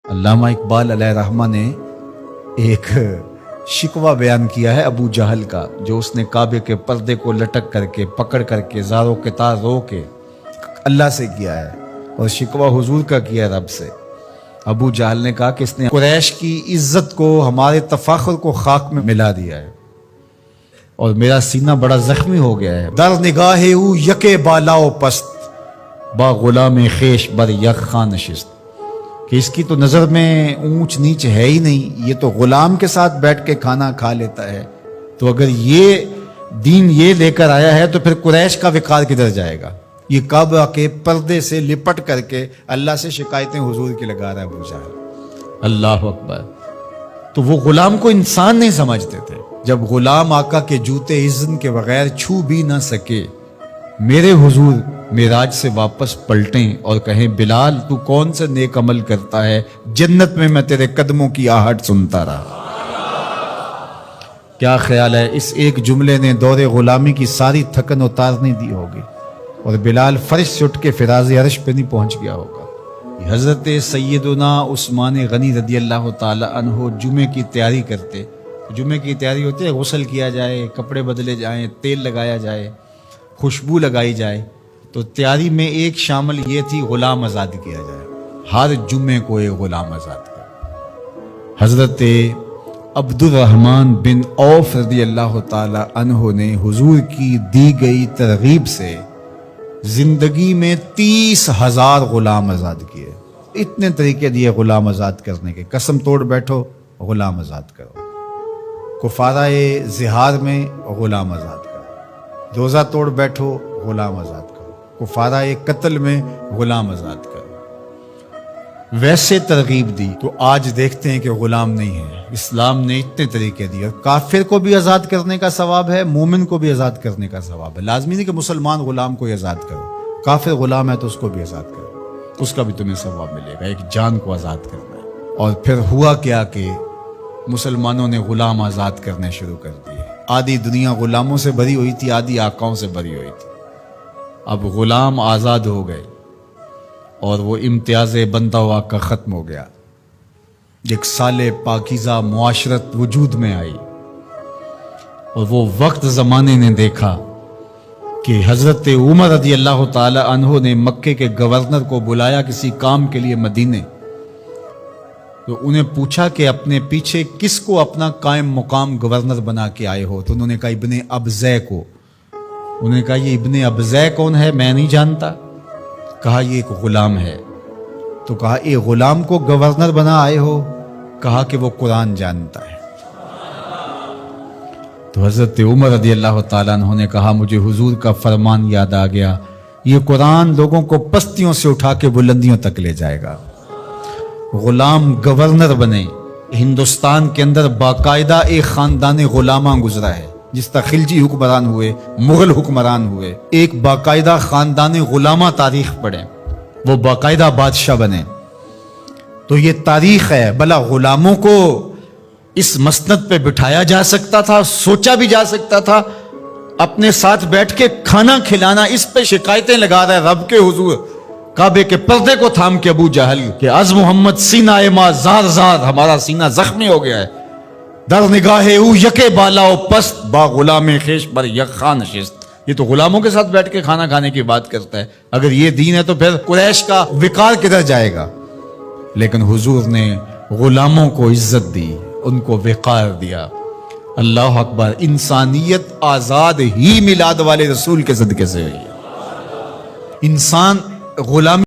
علامہ اقبال علیہ رحمہ نے ایک شکوہ بیان کیا ہے ابو جہل کا، جو اس نے کعبے کے پردے کو لٹک کر کے پکڑ کر کے زاروں کے تار رو کے اللہ سے کیا ہے، اور شکوہ حضور کا کیا ہے رب سے۔ ابو جہل نے کہا کہ اس نے قریش کی عزت کو، ہمارے تفاخر کو خاک میں ملا دیا ہے، اور میرا سینہ بڑا زخمی ہو گیا ہے۔ در نگاہ او یکے بالاؤ پست، با غلام خیش بر یک خان نشست، کہ اس کی تو نظر میں اونچ نیچ ہے ہی نہیں، یہ تو غلام کے ساتھ بیٹھ کے کھانا کھا لیتا ہے۔ تو اگر یہ دین یہ لے کر آیا ہے تو پھر قریش کا وقار کدھر جائے گا؟ یہ کعبہ کے پردے سے لپٹ کر کے اللہ سے شکایتیں حضور کی لگا رہا ہے ابو جہل۔ اللہ اکبر۔ تو وہ غلام کو انسان نہیں سمجھتے تھے۔ جب غلام آقا کے جوتے اذن کے بغیر چھو بھی نہ سکے، میرے حضور معراج سے واپس پلٹیں اور کہیں بلال تو کون سے نیک عمل کرتا ہے، جنت میں تیرے قدموں کی آہٹ سنتا رہا۔ کیا خیال ہے اس ایک جملے نے دور غلامی کی ساری تھکن اتارنے دی ہوگی، اور بلال فرش سے اٹھ کے فراز عرش پہ نہیں پہنچ گیا ہوگا۔ حضرت سیدنا عثمان غنی رضی اللہ تعالی عنہ جمعے کی تیاری کرتے۔ جمعے کی تیاری ہوتی ہے غسل کیا جائے، کپڑے بدلے جائیں، تیل لگایا جائے، خوشبو لگائی جائے۔ تو تیاری میں ایک شامل یہ تھی غلام آزاد کیا جائے، ہر جمعے کو ایک غلام آزاد کیا۔ حضرت عبد الرحمن بن عوف رضی اللہ تعالی عنہ نے حضور کی دی گئی ترغیب سے زندگی میں 30,000 غلام آزاد کیے۔ اتنے طریقے دیے غلام آزاد کرنے کے، قسم توڑ بیٹھو غلام آزاد کرو، کفارہ زہار میں غلام آزاد کرو، روزہ توڑ بیٹھو غلام آزاد کرو، کفارہ قتل میں غلام آزاد کرو۔ ویسے ترغیب دی تو آج دیکھتے ہیں کہ غلام نہیں ہے۔ اسلام نے اتنے طریقے دیے، اور کافر کو بھی آزاد کرنے کا ثواب ہے، مومن کو بھی آزاد کرنے کا ثواب ہے۔ لازمی نہیں کہ مسلمان غلام کو ہی آزاد کرو، کافر غلام ہے تو اس کو بھی آزاد کرو، اس کا بھی تمہیں ثواب ملے گا۔ ایک جان کو آزاد کرنا ہے۔ اور پھر ہوا کیا کہ مسلمانوں نے غلام آزاد کرنے شروع کر دیے۔ آدھی دنیا غلاموں سے بھری ہوئی تھی، آدھی آقاؤں سے بھری ہوئی تھی۔ اب غلام آزاد ہو گئے اور وہ امتیاز بندہ ہوا کا ختم ہو گیا۔ ایک صالح پاکیزہ معاشرت وجود میں آئی، اور وہ وقت زمانے نے دیکھا کہ حضرت عمر رضی اللہ تعالی عنہ نے مکے کے گورنر کو بلایا کسی کام کے لیے مدینے۔ تو انہیں پوچھا کہ اپنے پیچھے کس کو اپنا قائم مقام گورنر بنا کے آئے ہو؟ تو انہوں نے کہا ابن ابزے کو۔ انہوں نے کہا یہ ابن ابزے کون ہے؟ میں نہیں جانتا۔ کہا یہ ایک غلام ہے۔ تو کہا یہ غلام کو گورنر بنا آئے ہو؟ کہا کہ وہ قرآن جانتا ہے۔ تو حضرت عمر رضی اللہ تعالیٰ عنہ نے کہا مجھے حضور کا فرمان یاد آ گیا، یہ قرآن لوگوں کو پستیوں سے اٹھا کے بلندیوں تک لے جائے گا۔ غلام گورنر بنے۔ ہندوستان کے اندر باقاعدہ ایک خاندان غلاماں گزرا ہے، جس طرح خلجی حکمران ہوئے، مغل حکمران ہوئے، ایک باقاعدہ خاندان غلامہ تاریخ پڑھیں، وہ باقاعدہ بادشاہ بنے۔ تو یہ تاریخ ہے۔ بھلا غلاموں کو اس مسند پہ بٹھایا جا سکتا تھا، سوچا بھی جا سکتا تھا؟ اپنے ساتھ بیٹھ کے کھانا کھلانا، اس پہ شکایتیں لگا رہا ہے رب کے حضور، کعبے کے پردے کو تھام کے ابو جہل کہ از محمد سینہ ما زار زار، ہمارا سینہ زخمی ہو گیا ہے۔ در نگاہ او یکے بالاؤ پست، با غلام خیش بر یک خان نشست۔ یہ تو غلاموں کے ساتھ بیٹھ کے کھانا کھانے کی بات کرتا ہے۔ اگر یہ دین ہے تو پھر قریش کا وقار کدھر جائے گا؟ لیکن حضور نے غلاموں کو عزت دی، ان کو وقار دیا۔ اللہ اکبر۔ انسانیت آزاد ہی میلاد والے رسول کے صدقے سے ہوئی۔ انسان غلامی